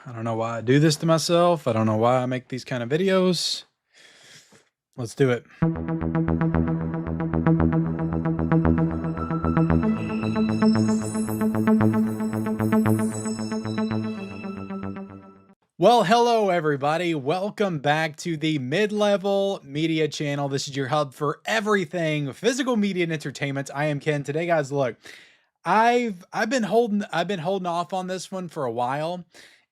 I don't know why I do this to myself. I don't know why I make these kind of videos. Let's do it. Well, hello everybody. Welcome back to the Mid-Level Media Channel. This is your hub for everything physical media and entertainment. I am Ken. Today, guys, look, I've been holding off on this one for a while.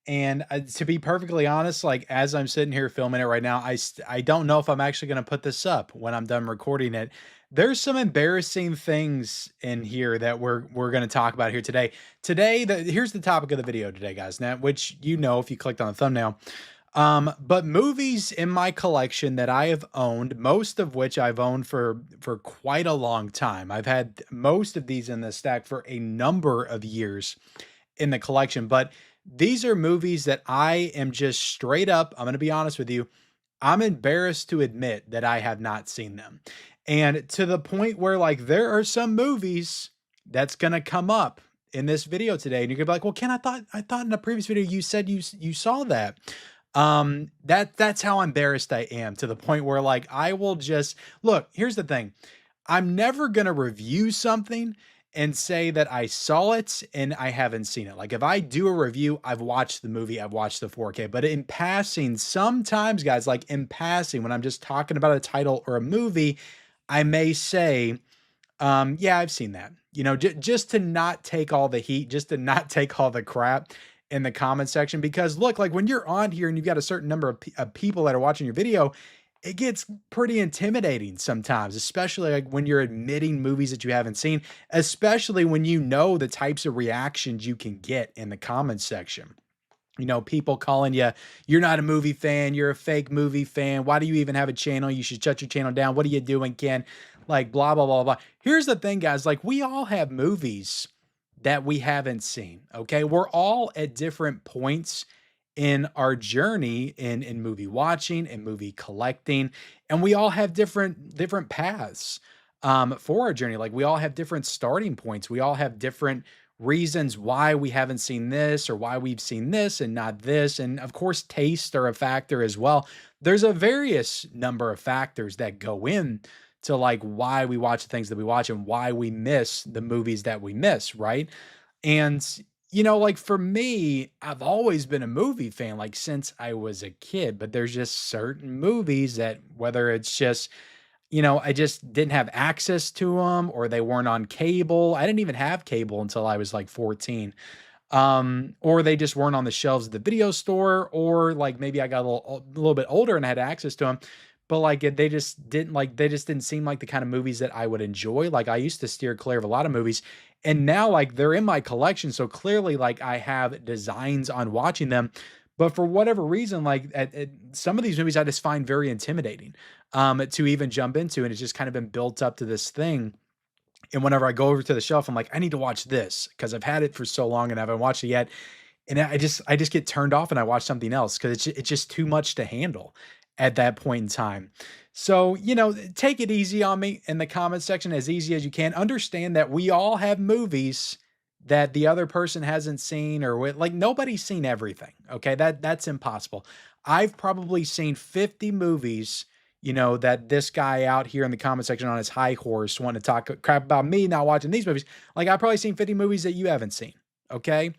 And to be perfectly honest, like as I'm sitting here filming it right now, I don't know if I'm actually going to put this up when I'm done recording it. There's some embarrassing things in here that we're going to talk about here today. Here's the topic of the video today, guys. Now, which you know if you clicked on the thumbnail. But movies in my collection that I have owned, most of which I've owned for quite a long time. I've had most of these in the stack for a number of years in the collection, but these are movies that I am just straight up, I'm going to be honest with you, I'm embarrassed to admit that I have not seen them. And to the point where like there are some movies that's going to come up in this video today and you're going to be like, "Well, Ken, I thought in a previous video you said you saw that." That's how embarrassed I am, to the point where like I will just look, here's the thing. I'm never going to review something and say that I saw it and I haven't seen it. Like if I do a review, I've watched the movie, I've watched the 4K, but in passing, sometimes guys, like in passing, when I'm just talking about a title or a movie, I may say, yeah, I've seen that, just to not take all the heat, just to not take all the crap in the comment section. Because look, like when you're on here and you've got a certain number of people that are watching your video, it gets pretty intimidating sometimes, especially like when you're admitting movies that you haven't seen, especially when you know the types of reactions you can get in the comments section. People calling you, "You're not a movie fan, you're a fake movie fan. Why do you even have a channel? You should shut your channel down. What are you doing, Ken?" Like blah, blah, blah, blah. Here's the thing, guys, like we all have movies that we haven't seen. Okay. We're all at different points in our journey in movie watching and movie collecting, and we all have different paths for our journey. Like we all have different starting points, we all have different reasons why we haven't seen this or why we've seen this and not this. And of course tastes are a factor as well. There's a various number of factors that go in to like why we watch the things that we watch and why we miss the movies that we miss, right? And like for me, I've always been a movie fan, like since I was a kid, but there's just certain movies that whether it's just, I just didn't have access to them or they weren't on cable. I didn't even have cable until I was like 14. Or they just weren't on the shelves of the video store, or like maybe I got a little bit older and had access to them. But like they just didn't seem like the kind of movies that I would enjoy. Like I used to steer clear of a lot of movies, and now like they're in my collection. So clearly like I have designs on watching them. But for whatever reason, like at some of these movies, I just find very intimidating to even jump into. And it's just kind of been built up to this thing. And whenever I go over to the shelf, I'm like, I need to watch this because I've had it for so long and I haven't watched it yet. And I just get turned off and I watch something else because it's just too much to handle at that point in time. So, take it easy on me in the comment section, as easy as you can. Understand that we all have movies that the other person hasn't seen, or like nobody's seen everything. Okay. That's impossible. I've probably seen 50 movies, that this guy out here in the comment section on his high horse wanting to talk crap about me not watching these movies. Like I've probably seen 50 movies that you haven't seen. Okay.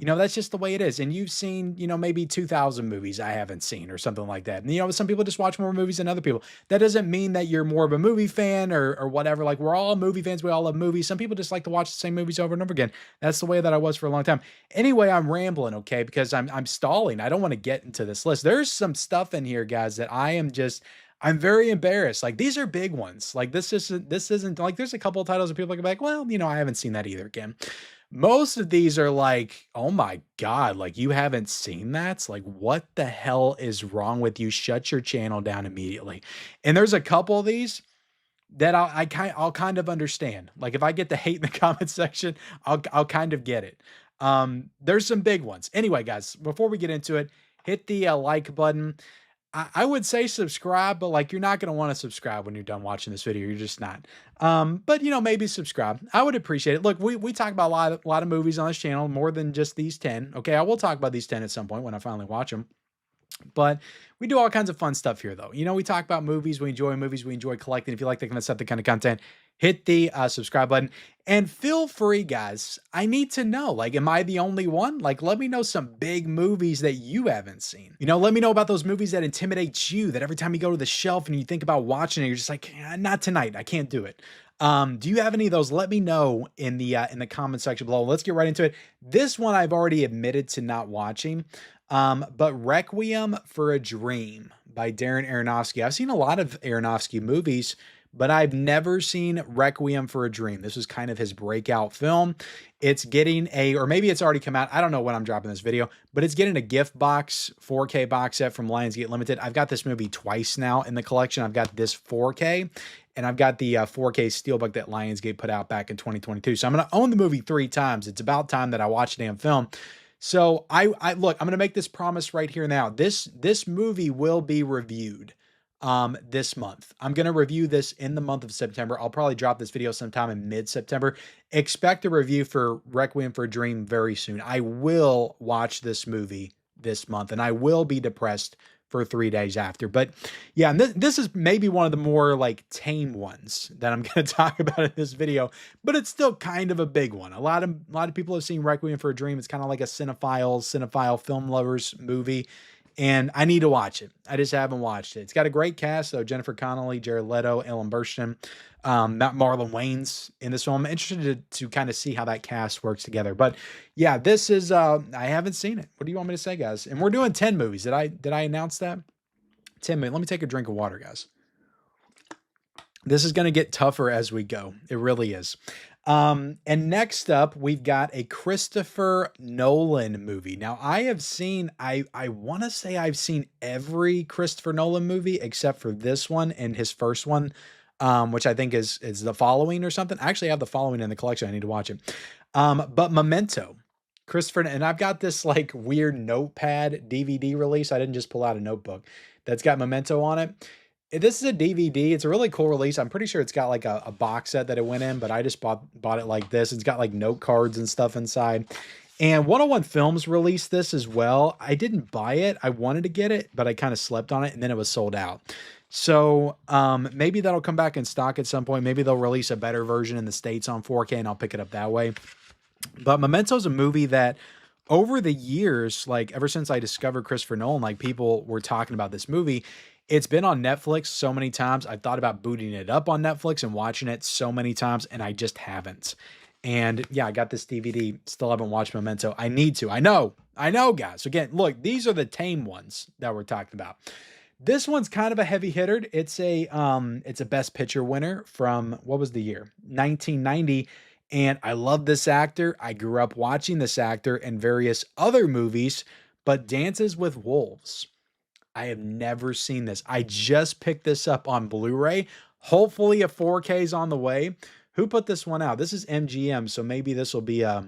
That's just the way it is. And you've seen, maybe 2,000 movies I haven't seen or something like that. And, some people just watch more movies than other people. That doesn't mean that you're more of a movie fan or whatever. Like we're all movie fans. We all love movies. Some people just like to watch the same movies over and over again. That's the way that I was for a long time. Anyway, I'm rambling, okay, because I'm stalling. I don't want to get into this list. There's some stuff in here, guys, that I'm very embarrassed. Like these are big ones. Like this isn't like there's a couple of titles that people are like, well, I haven't seen that either again. Most of these are like, "Oh my God, like you haven't seen that? Like what the hell is wrong with you? Shut your channel down immediately." And there's a couple of these that I'll kind of understand. Like if I get the hate in the comment section, I'll kind of get it. There's some big ones. Anyway, guys, before we get into it, hit the like button. I would say subscribe, but like you're not going to want to subscribe when you're done watching this video. You're just not. But you know, maybe subscribe. I would appreciate it. Look, we talk about a lot of movies on this channel, more than just these 10. Okay, I will talk about these 10 at some point when I finally watch them. But we do all kinds of fun stuff here, though. You know, we talk about movies, we enjoy collecting. If you like that kind of stuff, the kind of content, hit the subscribe button. And feel free, guys. I need to know, like, am I the only one? Like, let me know some big movies that you haven't seen. You know, let me know about those movies that intimidate you, that every time you go to the shelf and you think about watching it, you're just like, not tonight. I can't do it. Do you have any of those? Let me know in the comment section below. Let's get right into it. This one I've already admitted to not watching. But Requiem for a Dream by Darren Aronofsky. I've seen a lot of Aronofsky movies, but I've never seen Requiem for a Dream. This was kind of his breakout film. It's getting or maybe it's already come out. I don't know when I'm dropping this video, but it's getting a gift box, 4K box set from Lionsgate Limited. I've got this movie twice now in the collection. I've got this 4K and I've got the 4K Steelbook that Lionsgate put out back in 2022. So I'm going to own the movie 3 times. It's about time that I watch the damn film. So I look, I'm going to make this promise right here now. This movie will be reviewed this month. I'm going to review this in the month of September. I'll probably drop this video sometime in mid-September. Expect a review for Requiem for a Dream very soon. I will watch this movie this month and I will be depressed for 3 days after. But yeah, and this is maybe one of the more like tame ones that I'm going to talk about in this video, but it's still kind of a big one. A lot of people have seen Requiem for a Dream. It's kind of like a cinephile film lovers movie, and I need to watch it. I just haven't watched it. It's got a great cast though: Jennifer Connelly, Jared Leto, Ellen Burstyn, not Marlon Wayans in this film. I'm interested to kind of see how that cast works together. But yeah, this is I haven't seen it. What do you want me to say, guys? And we're doing 10 movies. Did I announce that? 10 minutes. Let me take a drink of water, guys. This is going to get tougher as we go. It really is. And next up, we've got a Christopher Nolan movie. Now, I want to say I've seen every Christopher Nolan movie except for this one and his first one, which I think is The Following or something. I actually have The Following in the collection. I need to watch it. But Memento, Christopher, and I've got this like weird notepad DVD release. I didn't just pull out a notebook that's got Memento on it. This is a DVD. It's a really cool release. I'm pretty sure it's got like a box set that it went in, but I just bought it like this. It's got like note cards and stuff inside. And 101 Films released this as well. I didn't buy it. I wanted to get it, but I kind of slept on it and then it was sold out. So maybe that'll come back in stock at some point. Maybe they'll release a better version in the States on 4K and I'll pick it up that way. But Memento is a movie that over the years, like ever since I discovered Christopher Nolan, like people were talking about this movie. It's been on Netflix so many times. I've thought about booting it up on Netflix and watching it so many times, and I just haven't. And yeah, I got this DVD. Still haven't watched Memento. I need to. I know, guys. Again, look, these are the tame ones that we're talking about. This one's kind of a heavy hitter. It's a Best Picture winner from, what was the year? 1990. And I love this actor. I grew up watching this actor in various other movies, but Dances with Wolves. I have never seen this. I just picked this up on Blu-ray. Hopefully a 4K is on the way. Who put this one out? This is MGM, so maybe this will be a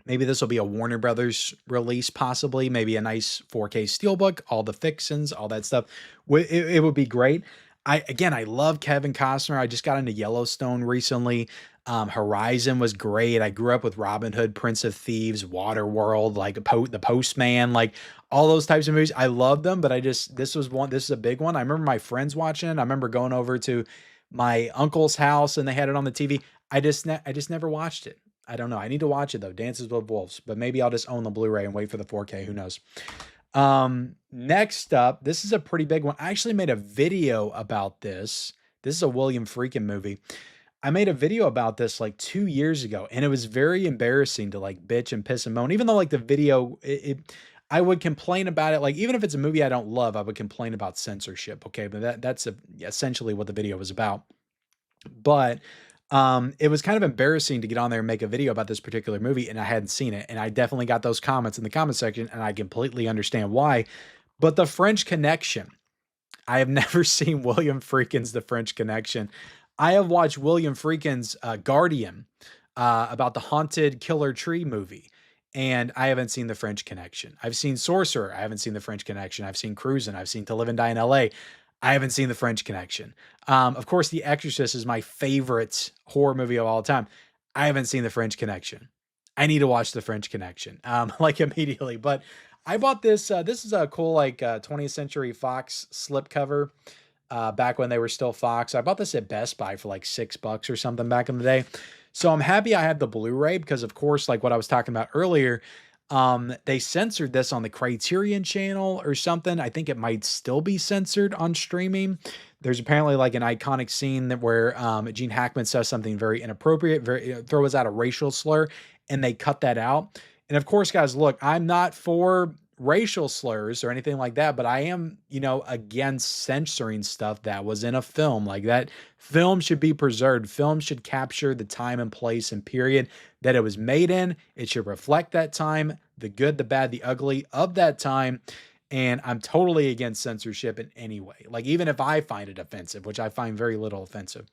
Warner Brothers release, possibly. Maybe a nice 4K steelbook, all the fixins, all that stuff. It would be great. I love Kevin Costner. I just got into Yellowstone recently. Horizon was great. I grew up with Robin Hood, Prince of Thieves, Waterworld, like The Postman, like all those types of movies. I love them, but this is a big one. I remember my friends watching it. I remember going over to my uncle's house and they had it on the TV. I just never watched it. I don't know. I need to watch it though. Dances with Wolves, but maybe I'll just own the Blu-ray and wait for the 4K. Who knows? Next up, this is a pretty big one. I actually made a video about this. This is a William Friedkin movie. I made a video about this like 2 years ago, and it was very embarrassing to like bitch and piss and moan. Even though like the video, I would complain about it. Like even if it's a movie I don't love, I would complain about censorship. Okay, but that's essentially what the video was about. But it was kind of embarrassing to get on there and make a video about this particular movie, and I hadn't seen it. And I definitely got those comments in the comment section, and I completely understand why. But The French Connection, I have never seen William Friedkin's The French Connection. I have watched William Friedkin's Guardian, about the haunted killer tree movie. and I haven't seen The French Connection. I've seen Sorcerer. I haven't seen The French Connection. I've seen Cruisin'. I've seen To Live and Die in LA. I haven't seen The French Connection. Of course, The Exorcist is my favorite horror movie of all time. I haven't seen The French Connection. I need to watch The French Connection, like immediately. But I bought this. This is a cool, like 20th Century Fox slipcover. Back when they were still Fox. I bought this at Best Buy for like $6 or something back in the day. So I'm happy I have the Blu-ray because, of course, like what I was talking about earlier, they censored this on the Criterion channel or something. I think it might still be censored on streaming. There's apparently like an iconic scene that where Gene Hackman says something very inappropriate, very throws out a racial slur, and they cut that out. And of course, guys, look, I'm not for racial slurs or anything like that, but I am, against censoring stuff that was in a film. Like that film should be preserved. Film should capture the time and place and period that it was made in. It should reflect that time, the good, the bad, the ugly of that time. And I'm totally against censorship in any way. Like even if I find it offensive, which I find very little offensive,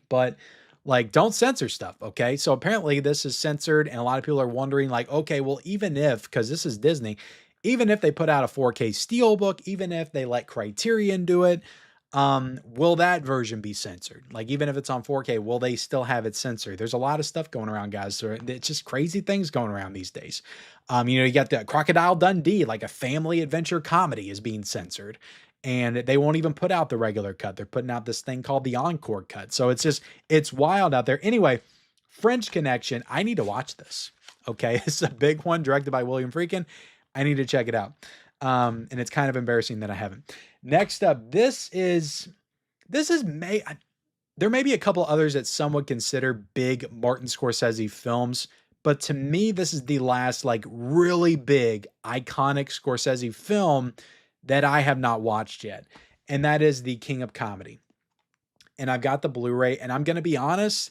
but like don't censor stuff. Okay. So apparently this is censored and a lot of people are wondering like, okay, well, even if, cause this is Disney, even if they put out a 4K Steelbook, even if they let Criterion do it, will that version be censored? Like even if it's on 4K, will they still have it censored? There's a lot of stuff going around, guys. So it's just crazy things going around these days. You got the Crocodile Dundee, like a family adventure comedy is being censored. And they won't even put out the regular cut. They're putting out this thing called the Encore cut. So it's wild out there. Anyway, French Connection. I need to watch this. Okay. It's a big one directed by William Friedkin. I need to check it out. And it's kind of embarrassing that I haven't. Next up, there may be a couple others that some would consider big Martin Scorsese films, but to me, this is the last like really big, iconic Scorsese film that I have not watched yet. And that is The King of Comedy. And I've got the Blu-ray, and I'm going to be honest,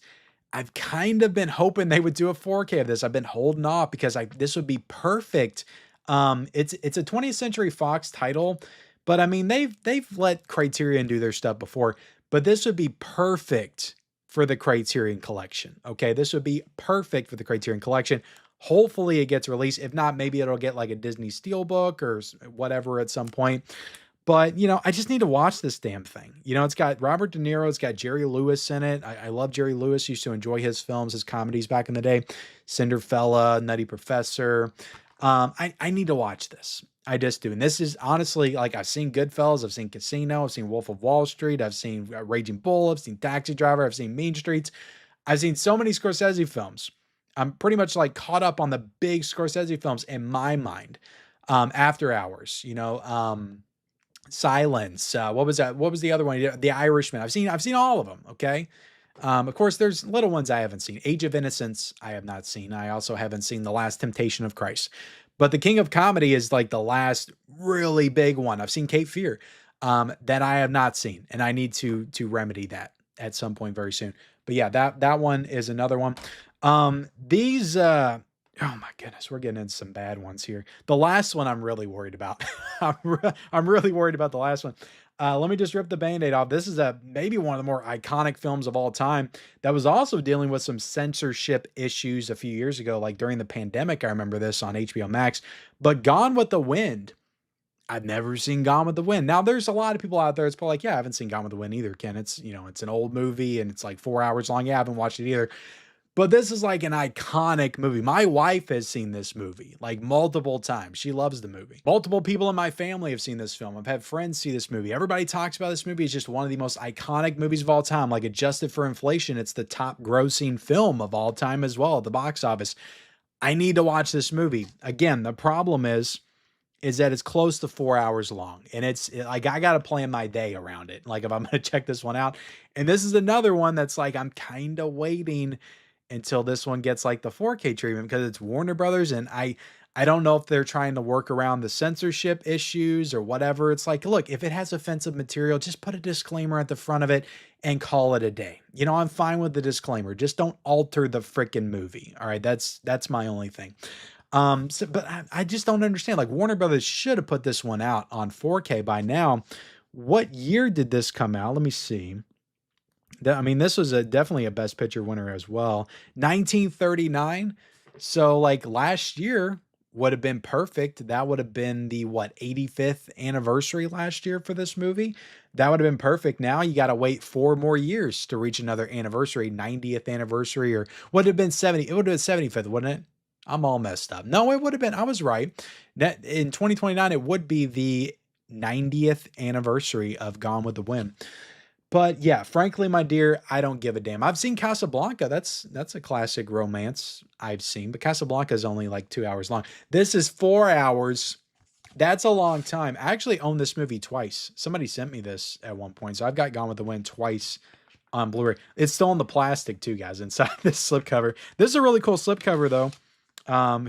I've kind of been hoping they would do a 4K of this. I've been holding off because this would be perfect. It's a 20th Century Fox title, but I mean, they've let Criterion do their stuff before, but this would be perfect for the Criterion Collection. Okay. This would be perfect for the Criterion Collection. Hopefully it gets released. If not, maybe it'll get like a Disney Steelbook or whatever at some point. But, I just need to watch this damn thing. It's got Robert De Niro. It's got Jerry Lewis in it. I love Jerry Lewis. Used to enjoy his films, his comedies back in the day. Cinderfella, Nutty Professor. I need to watch this. I just do. And this is honestly, like I've seen Goodfellas. I've seen Casino. I've seen Wolf of Wall Street. I've seen Raging Bull. I've seen Taxi Driver. I've seen Mean Streets. I've seen so many Scorsese films. I'm pretty much like caught up on the big Scorsese films in my mind. After Hours, Silence. What was that? What was the other one? The Irishman. I've seen all of them. Okay. Of course, there's little ones I haven't seen. Age of Innocence, I have not seen. I also haven't seen The Last Temptation of Christ. But The King of Comedy is like the last really big one. I've seen Cape Fear, that I have not seen, and I need to remedy that at some point very soon. But yeah, that one is another one. These oh my goodness, we're getting into some bad ones here. The last one I'm really worried about. I'm really worried about the last one. Let me just rip the Band-Aid off. This is maybe one of the more iconic films of all time that was also dealing with some censorship issues a few years ago, like during the pandemic. I remember this on HBO Max. But Gone with the Wind. I've never seen Gone with the Wind. Now, there's a lot of people out there. It's probably like, yeah, I haven't seen Gone with the Wind either, Ken. It's, it's an old movie and it's like 4 hours long. Yeah, I haven't watched it either. But this is like an iconic movie. My wife has seen this movie like multiple times. She loves the movie. Multiple people in my family have seen this film. I've had friends see this movie. Everybody talks about this movie. It's just one of the most iconic movies of all time. Like adjusted for inflation, it's the top grossing film of all time as well at the box office. I need to watch this movie. Again, the problem is that it's close to 4 hours long, and it's like, I got to plan my day around it. Like if I'm going to check this one out, and this is another one that's like, I'm kind of waiting until this one gets like the 4K treatment because it's Warner Brothers. And I don't know if they're trying to work around the censorship issues or whatever. It's like, look, if it has offensive material, just put a disclaimer at the front of it and call it a day. I'm fine with the disclaimer. Just don't alter the freaking movie. All right. That's my only thing. But I just don't understand. Like Warner Brothers should have put this one out on 4K by now. What year did this come out? Let me see. I mean, this was definitely a Best Picture winner as well. 1939. So like last year would have been perfect. That would have been the what 85th anniversary last year for this movie. That would have been perfect. Now you got to wait 4 more years to reach another anniversary, 90th anniversary, or would have been 70. It would have been 75th, wouldn't it? I'm all messed up. No, it would have been. I was right. That in 2029, it would be the 90th anniversary of Gone with the Wind. But yeah, frankly, my dear, I don't give a damn. I've seen Casablanca. That's a classic romance I've seen, but Casablanca is only like 2 hours long. This is 4 hours. That's a long time. I actually own this movie twice. Somebody sent me this at one point, so I've got Gone with the Wind twice on Blu-ray. It's still in the plastic too, guys, inside this slipcover. This is a really cool slipcover though.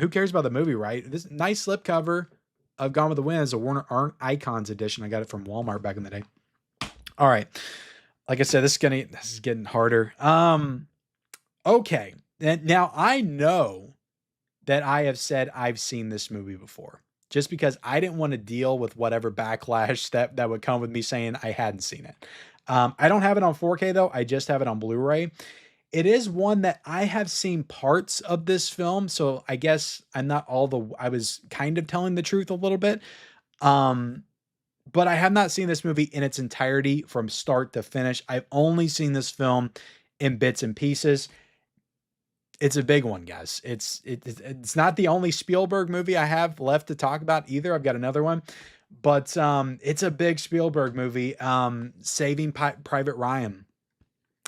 Who cares about the movie, right? This nice slipcover of Gone with the Wind is a Warner Art Icons edition. I got it from Walmart back in the day. All right. Like I said, this is getting harder. Okay. And now I know that I have said I've seen this movie before, just because I didn't want to deal with whatever backlash that would come with me saying I hadn't seen it. I don't have it on 4K though. I just have it on Blu-ray. It is one that I have seen parts of this film, so I guess I was kind of telling the truth a little bit. Um, but I have not seen this movie in its entirety from start to finish. I've only seen this film in bits and pieces. It's a big one, guys. It's not the only Spielberg movie I have left to talk about either. I've got another one, but it's a big Spielberg movie. Saving Private Ryan.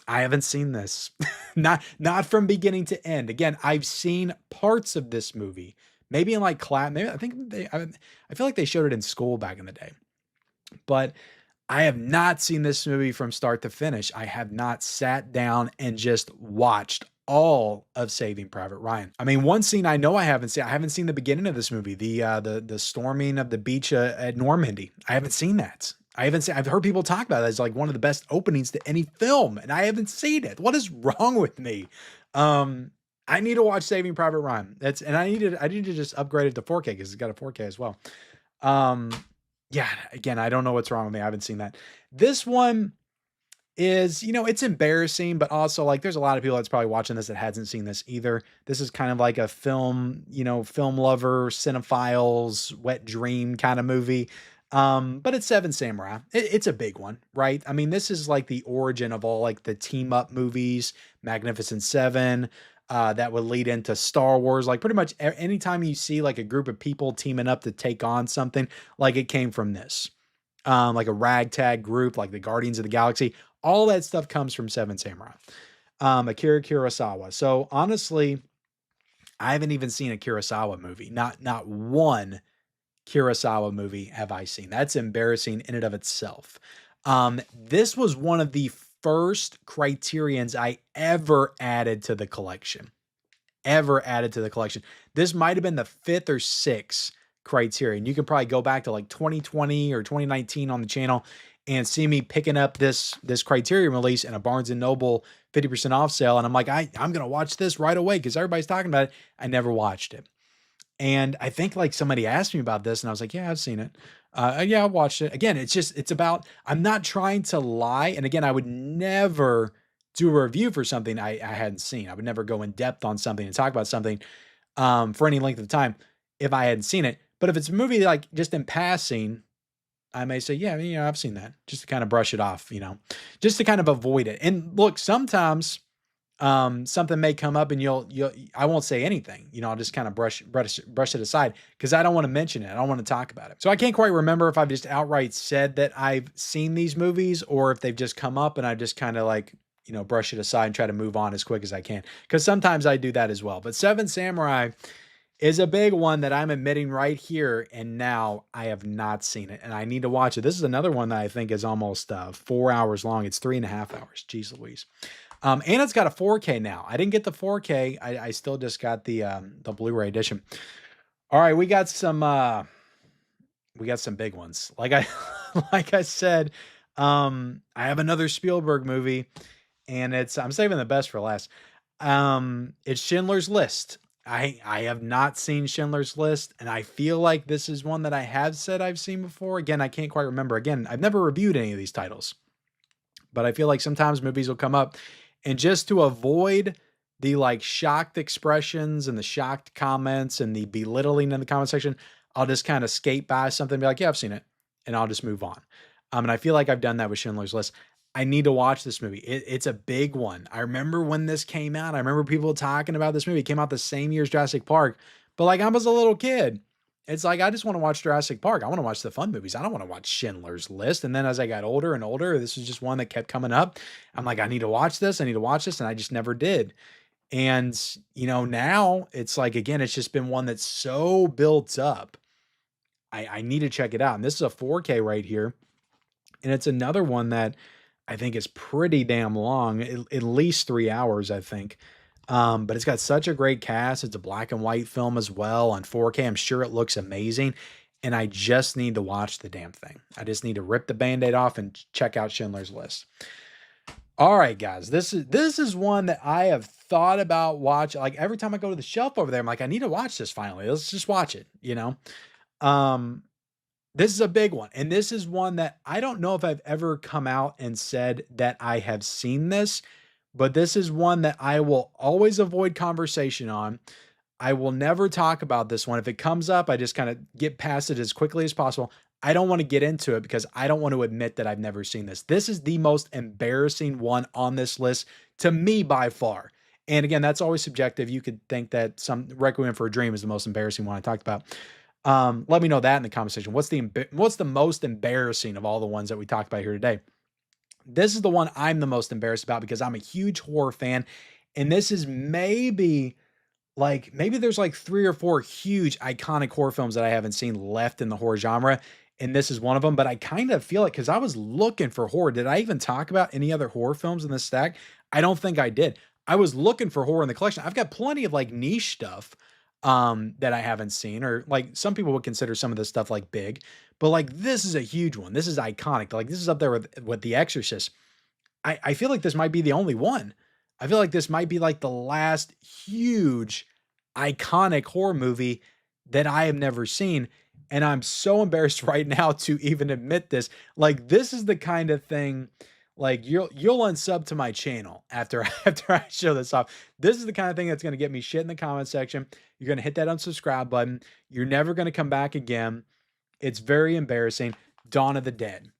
I haven't seen this, not from beginning to end. Again, I've seen parts of this movie, maybe in like class. Maybe I feel like they showed it in school back in the day, but I have not seen this movie from start to finish. I have not sat down and just watched all of Saving Private Ryan. I mean, one scene I know I haven't seen. I haven't seen the beginning of this movie, the storming of the beach at Normandy. I haven't seen that. I haven't seen. I've heard people talk about it as like one of the best openings to any film, and I haven't seen it. What is wrong with me? I need to watch Saving Private Ryan. I need to just upgrade it to 4K because it's got a 4K as well. Um, yeah, again, I don't know what's wrong with me. I haven't seen that. This one is, it's embarrassing, but also like there's a lot of people that's probably watching this that hasn't seen this either. This is kind of like a film, film lover, cinephiles, wet dream kind of movie. But it's Seven Samurai. It's a big one, right? I mean, this is like the origin of all like the team up movies, Magnificent Seven, that would lead into Star Wars. Like pretty much anytime you see like a group of people teaming up to take on something, like it came from this. Like a ragtag group, like the Guardians of the Galaxy, all that stuff comes from Seven Samurai. Akira Kurosawa. So honestly, I haven't even seen a Kurosawa movie. Not one Kurosawa movie have I seen. That's embarrassing in and of itself. This was one of the first criterions I ever added to the collection. This might have been the fifth or sixth criterion. You can probably go back to like 2020 or 2019 on the channel and see me picking up this criterion release in a Barnes and Noble 50% off sale. And I'm like, I'm going to watch this right away because everybody's talking about it. I never watched it. And I think like somebody asked me about this and I was like, yeah, I've seen it. Yeah, I watched it. Again, it's about, I'm not trying to lie. And again, I would never do a review for something I hadn't seen. I would never go in depth on something and talk about something for any length of time if I hadn't seen it. But if it's a movie like just in passing, I may say, yeah, I've seen that, just to kind of brush it off, just to kind of avoid it. And look, sometimes something may come up and I won't say anything, I'll just kind of brush it aside because I don't want to mention it. I don't want to talk about it. So I can't quite remember if I've just outright said that I've seen these movies or if they've just come up and I just kind of like, brush it aside and try to move on as quick as I can. Because sometimes I do that as well. But Seven Samurai is a big one that I'm admitting right here and now. I have not seen it and I need to watch it. This is another one that I think is almost 4 hours long. It's 3.5 hours. Jeez Louise. And it's got a 4K now. I didn't get the 4K. I still just got the Blu-ray edition. All right, we got some big ones. Like I said, I have another Spielberg movie, and I'm saving the best for last. It's Schindler's List. I have not seen Schindler's List, and I feel like this is one that I have said I've seen before. Again, I can't quite remember. Again, I've never reviewed any of these titles, but I feel like sometimes movies will come up, and just to avoid the like shocked expressions and the shocked comments and the belittling in the comment section, I'll just kind of skate by something and be like, yeah, I've seen it. And I'll just move on. And I feel like I've done that with Schindler's List. I need to watch this movie. It's a big one. I remember when this came out. I remember people talking about this movie. It came out the same year as Jurassic Park. But like I was a little kid. It's like I just want to watch Jurassic Park. I want to watch the fun movies. I don't want to watch Schindler's List. And then as I got older and older, this was just one that kept coming up. I'm like, I need to watch this. I need to watch this. And I just never did. And, now it's like, again, it's just been one that's so built up. I need to check it out. And this is a 4K right here. And it's another one that I think is pretty damn long, at least 3 hours, I think. But it's got such a great cast. It's a black and white film as well on 4K. I'm sure it looks amazing. And I just need to watch the damn thing. I just need to rip the Band-Aid off and check out Schindler's List. All right, guys, this is one that I have thought about watching. Like every time I go to the shelf over there, I'm like, I need to watch this finally. Let's just watch it. Um, this is a big one. And this is one that I don't know if I've ever come out and said that I have seen this, but this is one that I will always avoid conversation on. I will never talk about this one. If it comes up, I just kind of get past it as quickly as possible. I don't want to get into it because I don't want to admit that I've never seen this. This is the most embarrassing one on this list to me by far. And again, that's always subjective. You could think that some Requiem for a Dream is the most embarrassing one I talked about. Let me know that in the comment section. What's the most embarrassing of all the ones that we talked about here today? This is the one I'm the most embarrassed about because I'm a huge horror fan. And this is maybe there's like 3 or 4 huge iconic horror films that I haven't seen left in the horror genre. And this is one of them, but I kind of feel like, because I was looking for horror. Did I even talk about any other horror films in this stack? I don't think I did. I was looking for horror in the collection. I've got plenty of like niche stuff that I haven't seen, or like some people would consider some of this stuff like big, but like this is a huge one. This is iconic. Like this is up there with The Exorcist. I feel like this might be the only one. I feel like this might be like the last huge iconic horror movie that I have never seen. And I'm so embarrassed right now to even admit this. Like this is the kind of thing, like you'll unsub to my channel after after I show this off. This is the kind of thing that's going to get me shit in the comment section. You're going to hit that unsubscribe button. You're never going to come back again. It's very embarrassing. Dawn of the Dead,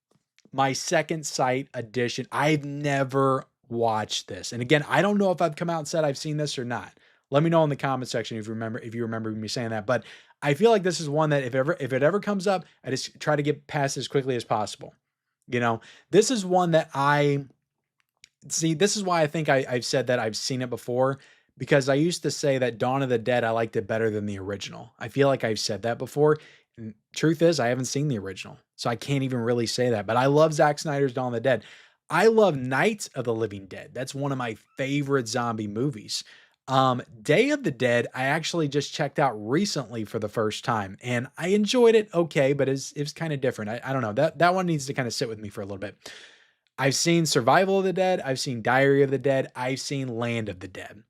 my second sight edition. I've never watched this. And again, I don't know if I've come out and said I've seen this or not. Let me know in the comment section if you remember me saying that. But I feel like this is one that if it ever comes up, I just try to get past as quickly as possible. This is one that I see. This is why I think I've said that I've seen it before, because I used to say that Dawn of the Dead, I liked it better than the original. I feel like I've said that before. And truth is, I haven't seen the original, so I can't even really say that. But I love Zack Snyder's Dawn of the Dead. I love Night of the Living Dead. That's one of my favorite zombie movies. Day of the Dead, I actually just checked out recently for the first time, and I enjoyed it okay, but it was kind of different. I don't know. That one needs to kind of sit with me for a little bit. I've seen Survival of the Dead. I've seen Diary of the Dead. I've seen Land of the Dead.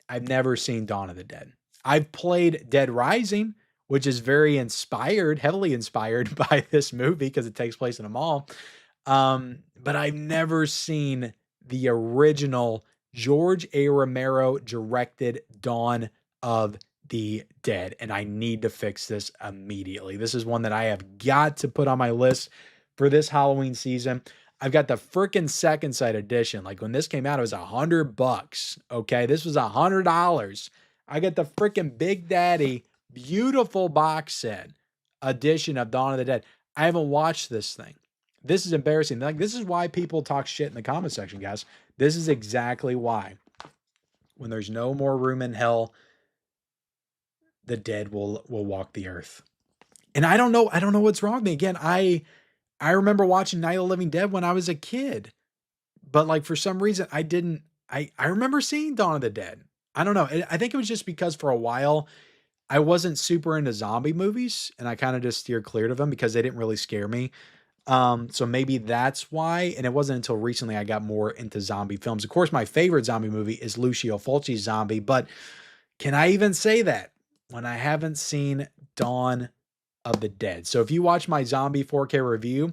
I've never seen Dawn of the Dead. I've played Dead Rising, which is very heavily inspired by this movie because it takes place in a mall. But I've never seen the original George A. Romero directed Dawn of the Dead, and I need to fix this immediately. This is one that I have got to put on my list for this Halloween season. I've got the freaking second sight edition. Like when this came out, it was $100. Okay, this was $100. I got the freaking Big Daddy beautiful box set edition of Dawn of the Dead. I haven't watched this thing. This is embarrassing. Like this is why people talk shit in the comment section, guys. This is exactly why. When there's no more room in hell, the dead will walk the earth. And I don't know what's wrong with me. Again, I remember watching Night of the Living Dead when I was a kid. But like for some reason I remember seeing Dawn of the Dead. I don't know. I think it was just because for a while I wasn't super into zombie movies and I kind of just steered clear of them because they didn't really scare me. So maybe that's why. And it wasn't until recently I got more into zombie films. Of course, my favorite zombie movie is Lucio Fulci's Zombie, but can I even say that when I haven't seen Dawn of the Dead? So if you watch my zombie 4K review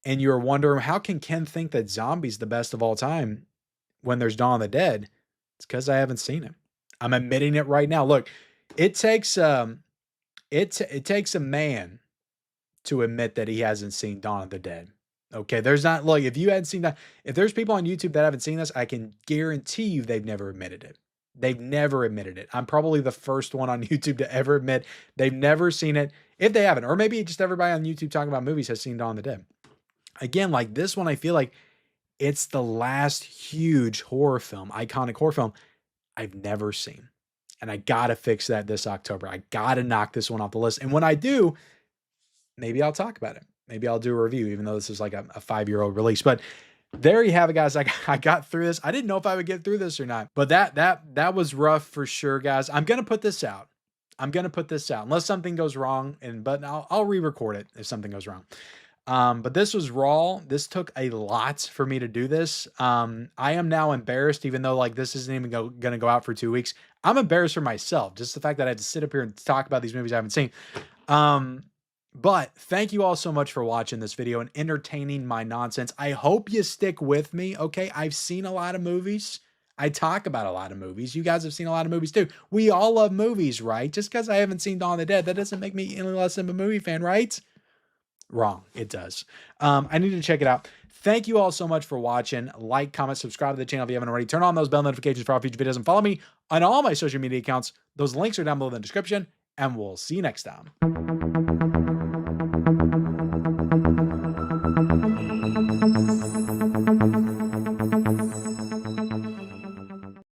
and you're wondering how can Ken think that Zombie's the best of all time when there's Dawn of the Dead? It's because I haven't seen it. I'm admitting it right now. Look, it takes it takes a man to admit that he hasn't seen Dawn of the Dead. Okay, there's not look, if you hadn't seen that, if there's people on YouTube that haven't seen this, I can guarantee you they've never admitted it. They've never admitted it. I'm probably the first one on YouTube to ever admit they've never seen it. If they haven't, or maybe just everybody on YouTube talking about movies has seen Dawn of the Dead. Again, like this one, I feel like it's the last huge horror film, iconic horror film I've never seen. And I gotta fix that this October. I gotta knock this one off the list. And when I do, maybe I'll talk about it. Maybe I'll do a review, even though this is like a 5-year-old release. But there you have it, guys. I got through this. I didn't know if I would get through this or not, but that was rough for sure, guys. I'm gonna put this out. I'm gonna put this out unless something goes wrong, but I'll re-record it if something goes wrong. But this was raw. This took a lot for me to do this. I am now embarrassed, even though like this isn't even gonna go out for 2 weeks. I'm embarrassed for myself, just the fact that I had to sit up here and talk about these movies I haven't seen. But thank you all so much for watching this video and entertaining my nonsense. I hope you stick with me. Okay, I've seen a lot of movies. I talk about a lot of movies. You guys have seen a lot of movies too. We all love movies, right? Just because I haven't seen Dawn of the Dead, that doesn't make me any less of a movie fan, right? Wrong. It does. I need to check it out. Thank you all so much for watching. Like, comment, subscribe to the channel if you haven't already. Turn on those bell notifications for all future videos and follow me on all my social media accounts. Those links are down below in the description, and we'll see you next time.